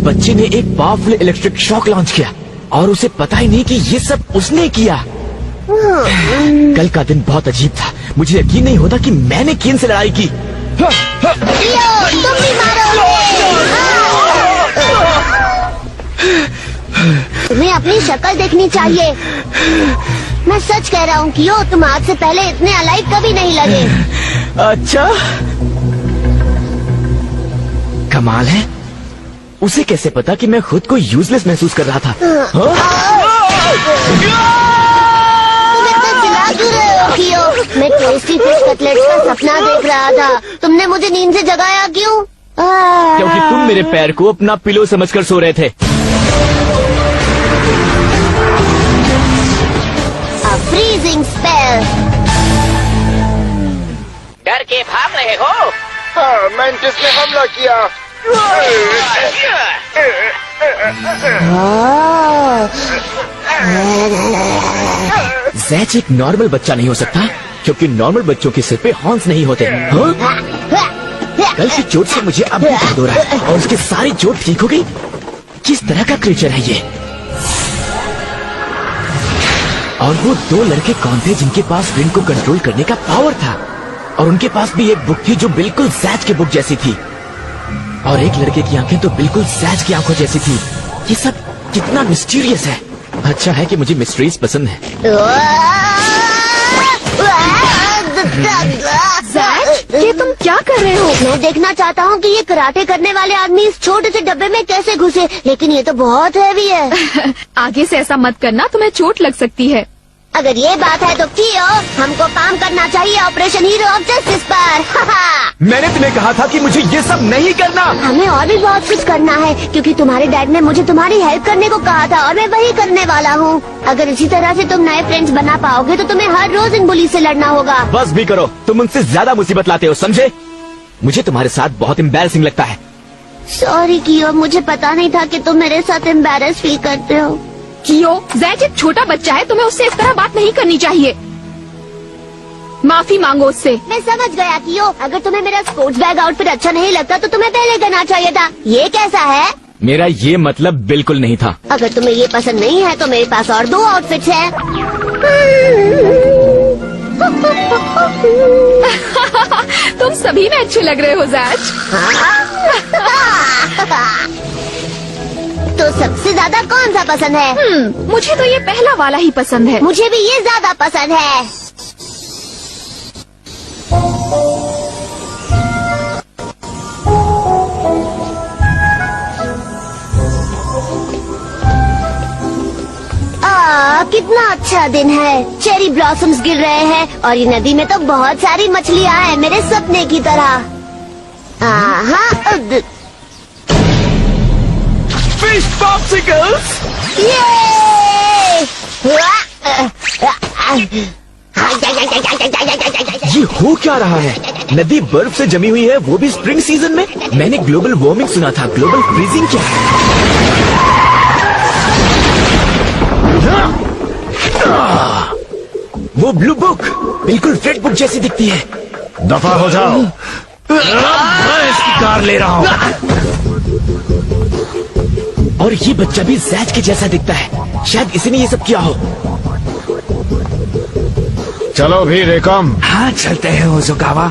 बच्चे ने एक पावरफुल इलेक्ट्रिक शॉक लॉन्च किया और उसे पता ही नहीं कि ये सब उसने किया। कल का दिन बहुत अजीब था। मुझे यकीन नहीं होता कि मैंने केन से लड़ाई की। तुम भी तुम्हें अपनी शक्ल देखनी चाहिए। मैं सच कह रहा हूँ कियो, तुम आज से पहले इतने अलाइव कभी नहीं लगे। अच्छा, कमाल है। उसे कैसे पता कि मैं खुद को यूजलेस महसूस कर रहा था? तुम इतना चिल्ला क्यों रहे हो कियो? मैं टेस्टी फिश कटलेट का सपना देख रहा था। तुमने मुझे नींद से जगाया क्यों? क्योंकि तुम मेरे पैर को अपना पिलो समझकर सो रहे थे। Freezing spell. डर के भाग रहे हो? हाँ, मैंटिस ने हमला किया। ज़ैच एक नॉर्मल बच्चा नहीं हो सकता, क्योंकि नॉर्मल बच्चों के सिर पे हॉर्न्स नहीं होते। कल की चोट से मुझे अब भी दर्द हो रहा है और उसकी सारी चोट ठीक हो गई। किस तरह का क्रीचर है ये? और वो दो लड़के कौन थे जिनके पास विंड को कंट्रोल करने का पावर था? और उनके पास भी एक बुक थी जो बिल्कुल ज़ैच की बुक जैसी थी। और एक लड़के की आंखें तो बिल्कुल ज़ैच की आंखों जैसी थी। ये सब कितना मिस्टीरियस है। अच्छा है कि मुझे मिस्ट्रीज पसंद है। ज़ैच, ये तुम क्या कर रहे हो? मैं देखना चाहता हूँ कि ये कराटे करने वाले आदमी इस छोटे से डब्बे में कैसे घुसे, लेकिन ये तो बहुत हैवी है। आगे से ऐसा मत करना, तुम्हें चोट लग सकती है। अगर ये बात है तो कियो, हमको काम करना चाहिए ऑपरेशन हीरो ऑफ जस्टिस पर। मैंने तुम्हें कहा था कि मुझे ये सब नहीं करना। हमें और भी बहुत कुछ करना है, क्योंकि तुम्हारे डैड ने मुझे तुम्हारी हेल्प करने को कहा था और मैं वही करने वाला हूँ। अगर इसी तरह से तुम नए फ्रेंड्स बना पाओगे तो तुम्हें हर रोज इन बुली से लड़ना होगा। बस भी करो, तुम उनसे ज्यादा मुसीबत लाते हो, समझे? मुझे तुम्हारे साथ बहुत एम्बैरेसिंग लगता है। सॉरी कियो, मुझे पता नहीं था कि तुम मेरे साथ एम्बैरेस फील करते हो। कियो, ज़ैच एक छोटा बच्चा है, तुम्हें उससे इस तरह बात नहीं करनी चाहिए। माफी मांगो उससे। मैं समझ गया कियो, अगर तुम्हें मेरा स्पोर्ट्स बैग आउटफिट अच्छा नहीं लगता तो तुम्हें पहले करना चाहिए था। ये कैसा है? मेरा ये मतलब बिल्कुल नहीं था। अगर तुम्हें ये पसंद नहीं है तो मेरे पास और 2 आउटफिट्स हैं। तुम सभी में अच्छे लग रहे हो ज़ैच। तो सबसे ज्यादा कौन सा पसंद है? मुझे तो ये पहला वाला ही पसंद है। मुझे भी ये ज्यादा पसंद है। कितना अच्छा दिन है। चेरी ब्लॉसम्स गिर रहे हैं और ये नदी में तो बहुत सारी मछलियाँ हैं, मेरे सपने की तरह। Fish popsicles! ये हो क्या रहा है? नदी बर्फ से जमी हुई है, वो भी स्प्रिंग सीजन में। मैंने ग्लोबल वार्मिंग सुना था, ग्लोबल फ्रीजिंग क्या है? वो ब्लू बुक बिल्कुल फेट बुक जैसी दिखती है। दफा हो जाओ। मैं इसकी कार ले रहा हूँ। और ये बच्चा भी ज़ैच के जैसा दिखता है, शायद इसी ने ये सब किया हो। चलो भी रेकम। हाँ, चलते हैं ओज़ोकावा।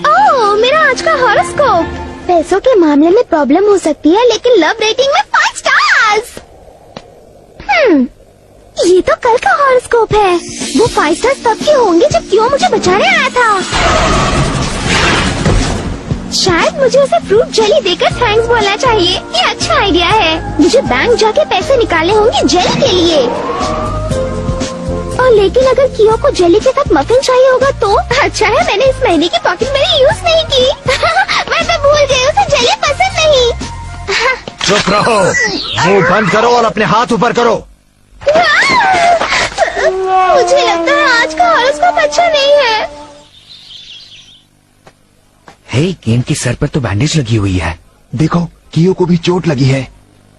ओह, मेरा आज का हॉरोस्कोप। पैसों के मामले में प्रॉब्लम हो सकती है, लेकिन लव रेटिंग में 5 स्टार्स। ये तो कल का हॉरोस्कोप है। वो 5 स्टार्स तब के होंगे जब क्यों मुझे बचाने आया था। शायद मुझे उसे फ्रूट जेली देकर थैंक्स बोलना चाहिए। ये अच्छा आइडिया है। मुझे बैंक जाके पैसे निकालने होंगे जेली के लिए। और लेकिन अगर कियो को जेली के साथ मफिन चाहिए होगा तो अच्छा है मैंने इस महीने की पॉकेट मनी यूज नहीं की। मैं तो भूल गई, उसे जेली पसंद नहीं। चुप रहो, मुंह बंद करो और अपने हाथ ऊपर करो। मुझे लगता है आज का हॉरोस्कोप अच्छा नहीं है। हे, केन के सर पर तो बैंडेज लगी हुई है। देखो, कियो को भी चोट लगी है।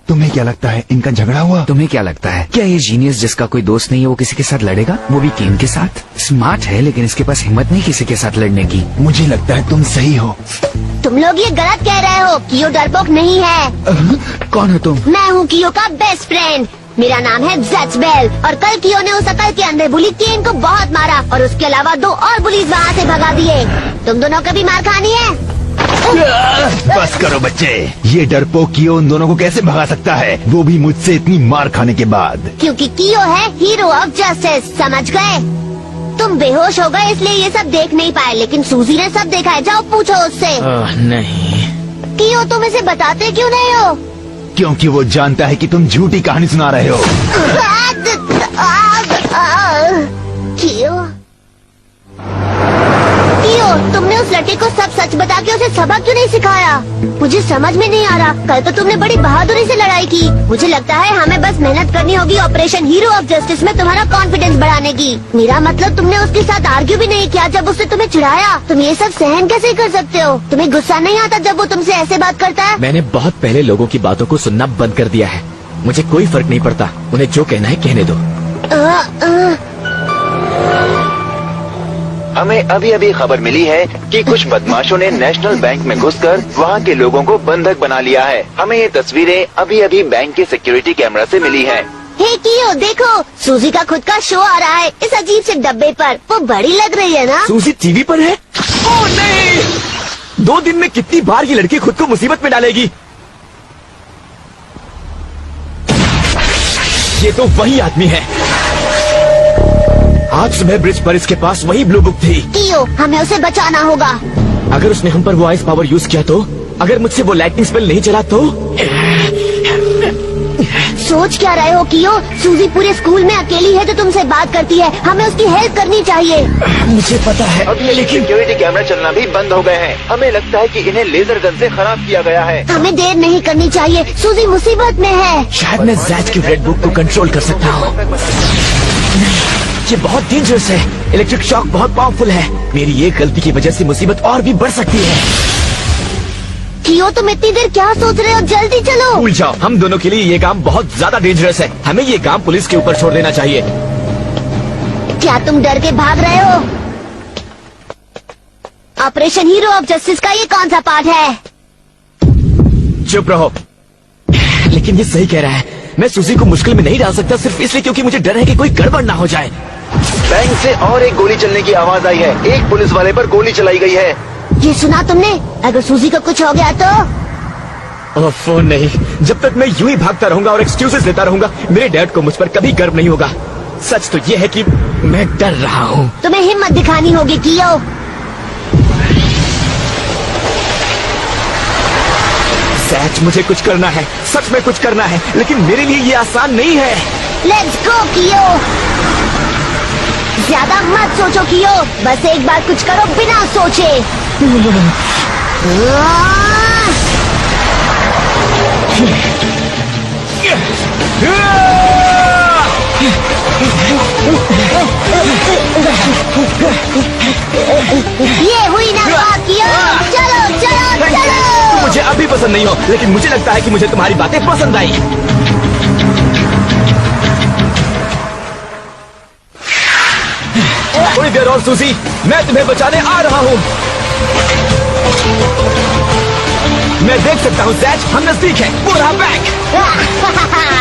तुम्हें क्या लगता है इनका झगड़ा हुआ? तुम्हें क्या लगता है क्या ये जीनियस जिसका कोई दोस्त नहीं है वो किसी के साथ लड़ेगा, वो भी केन के साथ? स्मार्ट है लेकिन इसके पास हिम्मत नहीं किसी के साथ लड़ने की। मुझे लगता है तुम सही हो। तुम लोग ये गलत कह रहे हो। कियो डरपोक नहीं है। कौन हो तुम? मैं हूँ कियो का बेस्ट फ्रेंड। मेरा नाम है ज़ेचबेल और कल कियो ने उस अकल के अंधे बुली केन को बहुत मारा और उसके अलावा 2 और बुलीज वहाँ से भगा दिए। तुम दोनों को भी मार खानी है? बस करो बच्चे, ये डरपोक कियो उन दोनों को कैसे भगा सकता है, वो भी मुझसे इतनी मार खाने के बाद। क्योंकि कियो है हीरो ऑफ जस्टिस, समझ गए? तुम बेहोश हो गए इसलिए ये सब देख नहीं पाए, लेकिन सूजी ने सब देखा है। जाओ पूछो उससे। नहीं। कियो तुम इसे बताते क्यों नहीं हो? क्योंकि वो जानता है कि तुम झूठी कहानी सुना रहे हो। कियो तुमने उस लड़के को सब सच बता के उसे सबक क्यों नहीं सिखाया? मुझे समझ में नहीं आ रहा। कल तो तुमने बड़ी बहादुरी से लड़ाई की। मुझे लगता है हमें बस मेहनत करनी होगी ऑपरेशन हीरो ऑफ जस्टिस में तुम्हारा कॉन्फिडेंस बढ़ाने की। मेरा मतलब तुमने उसके साथ आर्ग्यू भी नहीं किया जब उसने तुम्हें चिढ़ाया। तुम ये सब सहन कैसे कर सकते हो? तुम्हें गुस्सा नहीं आता जब वो तुमसे ऐसे बात करता है? मैंने बहुत पहले लोगों की बातों को सुनना बंद कर दिया है। मुझे कोई फर्क नहीं पड़ता, उन्हें जो कहना है कहने दो। हमें अभी अभी खबर मिली है कि कुछ बदमाशों ने नेशनल बैंक में घुसकर वहां के लोगों को बंधक बना लिया है। हमें ये तस्वीरें अभी अभी बैंक के सिक्योरिटी कैमरा से मिली हैं। हे कियो देखो, सूजी का खुद का शो आ रहा है इस अजीब से डब्बे पर। वो बड़ी लग रही है ना? सूजी टीवी पर है? ओह नहीं! 2 दिन में कितनी बार ये लड़की खुद को मुसीबत में डालेगी। ये तो वही आदमी है। आज सुबह ब्रिज पर इसके पास वही ब्लू बुक थी। कियो हमें उसे बचाना होगा। अगर उसने हम पर वो आइस पावर यूज किया तो? अगर मुझसे वो लाइटनिंग स्पेल नहीं चला तो? सोच क्या रहे हो कियो? सूजी पूरे स्कूल में अकेली है जो तुमसे बात करती है। हमें उसकी हेल्प करनी चाहिए। मुझे पता है अभी लेकिन सिक्योरिटी कैमरा चलना भी बंद हो गए हैं। हमें लगता है कि इन्हें लेजर गन से खराब किया गया है। हमें देर नहीं करनी चाहिए, सूजी मुसीबत में है। शायद मैं जैज की रेड बुक को कंट्रोल कर सकता हूँ। ये बहुत डेंजरस है। इलेक्ट्रिक शॉक बहुत पावरफुल है। मेरी एक गलती की वजह से मुसीबत और भी बढ़ सकती है। कियो तुम इतनी देर क्या सोच रहे हो? जल्दी चलो। भूल जाओ, हम दोनों के लिए ये काम बहुत ज्यादा डेंजरस है। हमें ये काम पुलिस के ऊपर छोड़ देना चाहिए। क्या तुम डर के भाग रहे हो? ऑपरेशन हीरो ऑफ जस्टिस का ये कौन सा पार्ट है? चुप रहो। लेकिन ये सही कह रहा है। मैं सूजी को मुश्किल में नहीं डाल सकता सिर्फ इसलिए क्योंकि मुझे डर है कि कोई गड़बड़ ना हो जाए। बैंक से और एक गोली चलने की आवाज आई है। एक पुलिस वाले पर गोली चलाई गई है। ये सुना तुमने? अगर सूजी को कुछ हो गया तो? ओह फोन नहीं। जब तक मैं यूं ही भागता रहूंगा और एक्सक्यूजेस देता रहूंगा, मेरे डैड को मुझ पर कभी गर्व नहीं होगा। सच तो ये है कि मैं डर रहा हूँ। तुम्हें हिम्मत दिखानी होगी कियो। सच मुझे कुछ करना है, सच में कुछ करना है, लेकिन मेरे लिए ये आसान नहीं है। लेट्स गो कियो। ज्यादा मत सोचो कियो, बस एक बार कुछ करो बिना सोचे। ये हुई ना बात कियो। चलो चलो चलो। मुझे अभी पसंद नहीं हो, लेकिन मुझे लगता है कि मुझे तुम्हारी बातें पसंद आई। थोड़ी देर और सूजी, मैं तुम्हें बचाने आ रहा हूँ। मैं देख सकता हूँ जैज, हम नजदीक है। पूरा बैंक।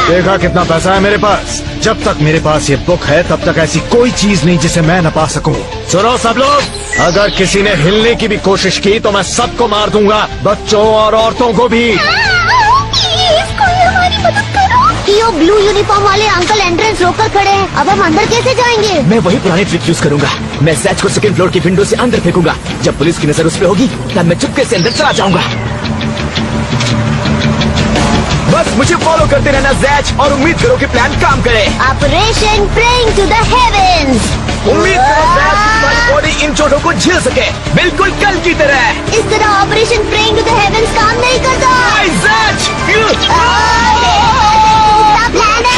देखा कितना पैसा है मेरे पास? जब तक मेरे पास ये बुक है तब तक ऐसी कोई चीज नहीं जिसे मैं न पा सकूं। सुनो सब लोग, अगर किसी ने हिलने की भी कोशिश की तो मैं सबको मार दूंगा, बच्चों और औरतों को भी। प्लीज कोई हमारी मदद करो। कियो ब्लू यूनिफॉर्म वाले अंकल एंट्रेंस रोककर खड़े हैं। अब हम अंदर कैसे जाएंगे? मैं वही पुरानी ट्रिक यूज करूंगा। मैं जैज को सेकंड फ्लोर की विंडो से अंदर फेंकूंगा। जब पुलिस की नजर उस पर होगी तब मैं चुपके से अंदर चला जाऊंगा। बस मुझे फॉलो करते रहना जैज, और उम्मीद करो कि प्लान काम करे। Operation praying to the heavens. उम्मीद करो जैज कि तुम्हारी बॉडी इन चोटों को झेल सके, बिल्कुल कल की तरह। इस तरह operation praying to the heavens काम नहीं करता। हाय, जैज! प्लान है।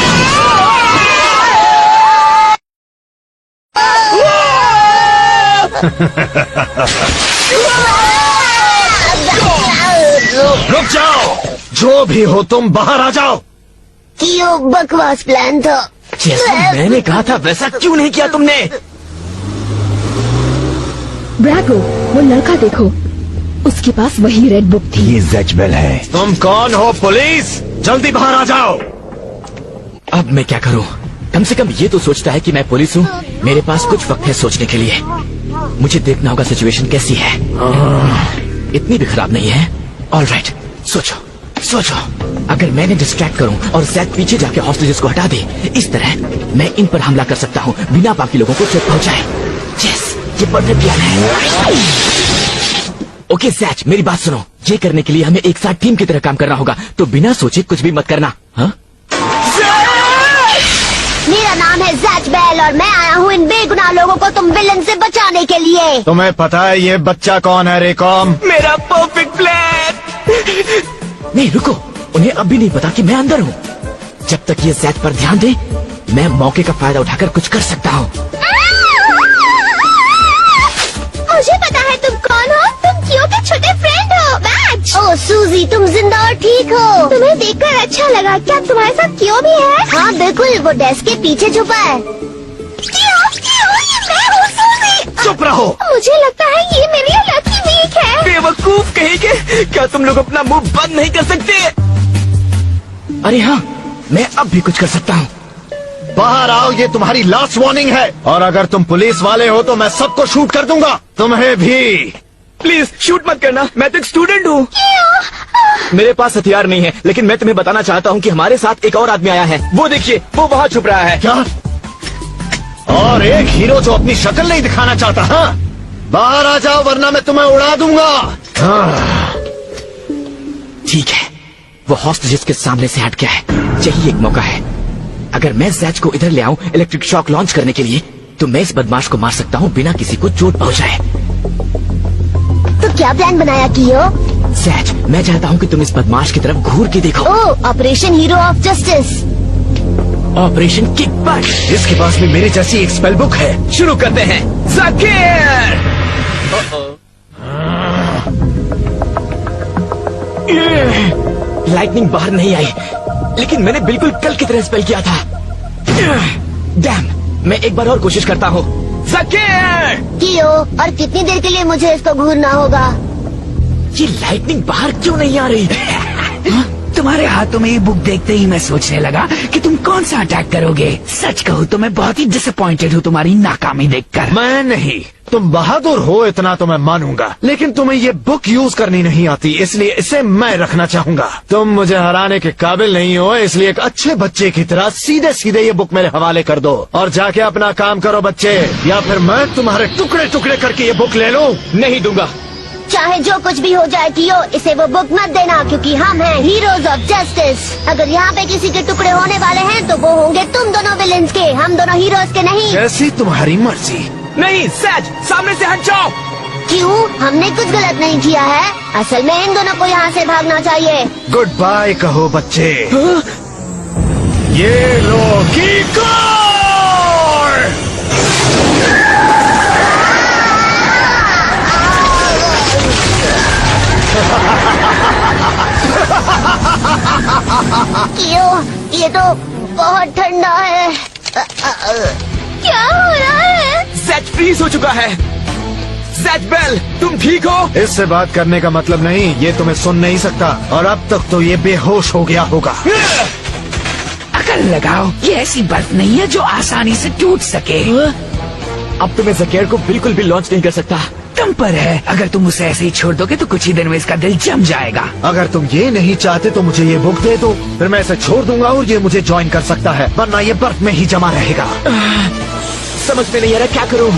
रुक जाओ, जो भी हो तुम बाहर आ जाओ। क्यों बकवास प्लान था। जैसा मैंने कहा था वैसा क्यों नहीं किया तुमने? ब्रैको, वो लड़का देखो, उसके पास वही रेड बुक थी। ये जैचबेल है। तुम कौन हो? पुलिस, जल्दी बाहर आ जाओ। अब मैं क्या करूं? कम से कम ये तो सोचता है कि मैं पुलिस हूँ। मेरे पास कुछ वक्त है सोचने के लिए। मुझे देखना होगा सिचुएशन कैसी है। इतनी भी खराब नहीं है। ऑलराइट, सोचो सोचो, अगर मैंने डिस्ट्रैक्ट करूं और जैक पीछे जाके हॉस्टेजेस को हटा दे, इस तरह मैं इन पर हमला कर सकता हूं बिना बाकी लोगों को चोट पहुंचाए। यस, ये परफेक्ट प्लान है। ओके जैक, मेरी बात सुनो। ये करने के लिए हमें एक साथ टीम की तरह काम करना होगा, तो बिना सोचे कुछ भी मत करना। हाँ? मेरा नाम है जैचबेल और मैं आया हूँ इन बेगुनाह लोगों को तुम विलन से बचाने के लिए। तुम्हें पता है ये बच्चा कौन है रेकॉम? मेरा परफेक्ट प्लान। नहीं रुको, उन्हें अब भी नहीं पता कि मैं अंदर हूँ। जब तक ये जैक पर ध्यान दे, मैं मौके का फायदा उठाकर कुछ कर सकता हूँ। मुझे पता है तुम कौन हो। तुम क्यों के छोटे फ्रेंड हो। मैच। ओह सूजी, तुम जिंदा और ठीक हो। तुम्हें देखकर अच्छा लगा। क्या तुम्हारे साथ क्यों भी है? हाँ बिल्कुल, वो डेस्क के पीछे छुपा है। क्यों? ये मैं हूँ सूजी। चुप रहो। मुझे लगता है ये मेरे लिए लकी वीक है। बेवकूफ कहेंगे, क्या तुम लोग अपना मुंह बंद नहीं कर सकते? अरे हाँ, मैं अब भी कुछ कर सकता हूँ। बाहर आओ, ये तुम्हारी लास्ट वार्निंग है। और अगर तुम पुलिस वाले हो तो मैं सबको शूट कर दूंगा, तुम्हें भी। प्लीज शूट मत करना, मैं तो एक स्टूडेंट हूँ। मेरे पास हथियार नहीं है, लेकिन मैं तुम्हें बताना चाहता हूँ कि हमारे साथ एक और आदमी आया है। वो देखिए, वो वहाँ छुप रहा है। क्या? और एक हीरो जो अपनी शक्ल नहीं दिखाना चाहता। हाँ, बाहर आ जाओ वरना मैं तुम्हें उड़ा दूंगा। हाँ। ठीक है, वो हॉस्टेजेस के सामने से हट गया है। यही एक मौका है। अगर मैं जैज को इधर ले आऊं इलेक्ट्रिक शॉक लॉन्च करने के लिए, तो मैं इस बदमाश को मार सकता हूं बिना किसी को चोट पहुंचाए। तो क्या प्लान बनाया कियो? जैज, मैं चाहता हूं कि तुम इस बदमाश की तरफ घूर के देखो। Oh, operation hero of justice. Operation kick butt. इसके पास भी मेरी जैसी एक स्पेल बुक है। शुरू करते हैं। जाकिर! लाइटनिंग बाहर नहीं आई, लेकिन मैंने बिल्कुल कल की तरह स्पेल किया था। डैम, मैं एक बार और कोशिश करता हूँ। जाकिर! कियो, और कितनी देर के लिए मुझे इसको घूरना होगा? ये लाइटनिंग बाहर क्यों नहीं आ रही? तुम्हारे हाथों में ये बुक देखते ही मैं सोचने लगा कि तुम कौन सा अटैक करोगे। सच कहूँ तो मैं बहुत ही डिसअपॉइंटेड हूँ तुम्हारी नाकामी देखकर। मैं नहीं, तुम बहादुर हो इतना तो मैं मानूंगा, लेकिन तुम्हें ये बुक यूज करनी नहीं आती, इसलिए इसे मैं रखना चाहूंगा। तुम मुझे हराने के काबिल नहीं हो, इसलिए एक अच्छे बच्चे की तरह सीधे सीधे ये बुक मेरे हवाले कर दो और जाके अपना काम करो बच्चे, या फिर मैं तुम्हारे टुकड़े टुकड़े करके ये बुक ले लूं। नहीं दूंगा। चाहे जो कुछ भी हो जाए कियो, इसे वो बुक मत देना, क्योंकि हम हैं हीरोज ऑफ जस्टिस। अगर यहाँ पे किसी के टुकड़े होने वाले हैं तो वो होंगे तुम दोनों विलेंस के, हम दोनों हीरोज के नहीं। जैसी तुम्हारी मर्जी। नहीं सैज, सामने से हट जाओ। क्यों? हमने कुछ गलत नहीं किया है। असल में इन दोनों को यहाँ से भागना चाहिए। गुड बाय कहो बच्चे। ये लो की कार! क्यों? ये तो बहुत ठंडा है। क्या हो रहा है? सैज फ्रीज हो चुका है। सैज बेल, तुम ठीक हो? इससे बात करने का मतलब नहीं, ये तुम्हें सुन नहीं सकता, और अब तक तो ये बेहोश हो गया होगा। अकल लगाओ, ये ऐसी बर्फ नहीं है जो आसानी से टूट सके। अब तो मैं जकेर को बिल्कुल भी लॉन्च नहीं कर सकता। तुम पर है, अगर तुम उसे ऐसे ही छोड़ दोगे तो कुछ ही दिन में इसका दिल जम जाएगा। अगर तुम ये नहीं चाहते तो मुझे ये बुक दे दो, फिर मैं इसे छोड़ दूंगा और ये मुझे ज्वाइन कर सकता है, वरना ये बर्फ में ही जमा रहेगा। समझ में नहीं आ रहा क्या करूं।